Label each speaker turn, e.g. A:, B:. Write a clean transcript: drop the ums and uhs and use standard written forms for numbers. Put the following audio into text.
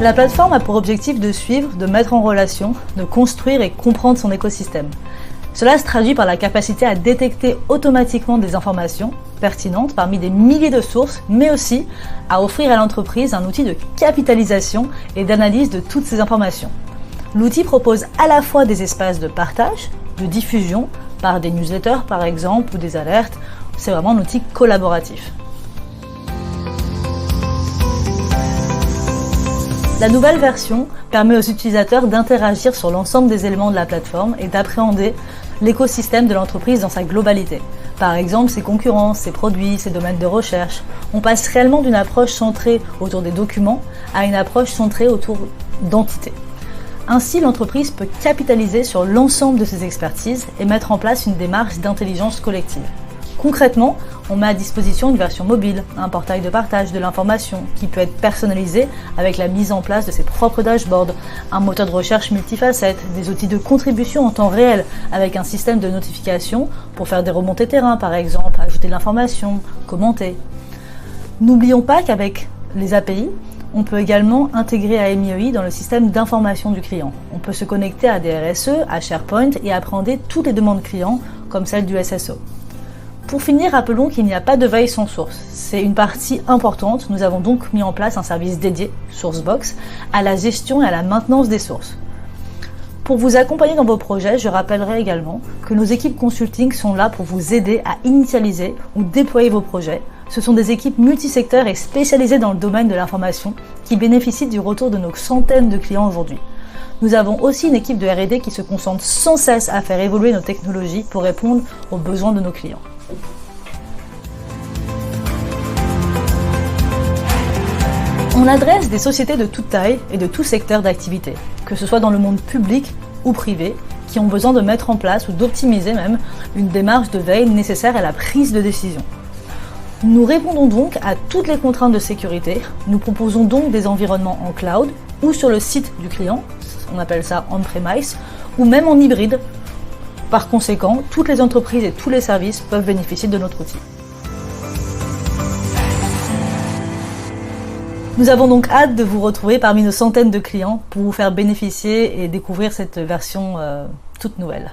A: La plateforme a pour objectif de suivre, de mettre en relation, de construire et comprendre son écosystème. Cela se traduit par la capacité à détecter automatiquement des informations pertinentes parmi des milliers de sources, mais aussi à offrir à l'entreprise un outil de capitalisation et d'analyse de toutes ces informations. L'outil propose à la fois des espaces de partage, de diffusion, par des newsletters par exemple, ou des alertes. C'est vraiment un outil collaboratif. La nouvelle version permet aux utilisateurs d'interagir sur l'ensemble des éléments de la plateforme et d'appréhender l'écosystème de l'entreprise dans sa globalité. Par exemple, ses concurrents, ses produits, ses domaines de recherche. On passe réellement d'une approche centrée autour des documents à une approche centrée autour d'entités. Ainsi, l'entreprise peut capitaliser sur l'ensemble de ses expertises et mettre en place une démarche d'intelligence collective. Concrètement, on met à disposition une version mobile, un portail de partage de l'information qui peut être personnalisé avec la mise en place de ses propres dashboards, un moteur de recherche multifacette, des outils de contribution en temps réel avec un système de notification pour faire des remontées terrain par exemple, ajouter de l'information, commenter. N'oublions pas qu'avec les API, on peut également intégrer AMIEI dans le système d'information du client. On peut se connecter à des RSE, à SharePoint et appréhender toutes les demandes clients comme celle du SSO. Pour finir, rappelons qu'il n'y a pas de veille sans source. C'est une partie importante. Nous avons donc mis en place un service dédié, Sourcebox, à la gestion et à la maintenance des sources. Pour vous accompagner dans vos projets, je rappellerai également que nos équipes consulting sont là pour vous aider à initialiser ou déployer vos projets. Ce sont des équipes multisecteurs et spécialisées dans le domaine de l'information qui bénéficient du retour de nos centaines de clients aujourd'hui. Nous avons aussi une équipe de R&D qui se concentre sans cesse à faire évoluer nos technologies pour répondre aux besoins de nos clients. On adresse des sociétés de toute taille et de tout secteur d'activité, que ce soit dans le monde public ou privé, qui ont besoin de mettre en place ou d'optimiser même une démarche de veille nécessaire à la prise de décision. Nous répondons donc à toutes les contraintes de sécurité. Nous proposons donc des environnements en cloud ou sur le site du client, on appelle ça on-premise, ou même en hybride. Par conséquent, toutes les entreprises et tous les services peuvent bénéficier de notre outil. Nous avons donc hâte de vous retrouver parmi nos centaines de clients pour vous faire bénéficier et découvrir cette version toute nouvelle.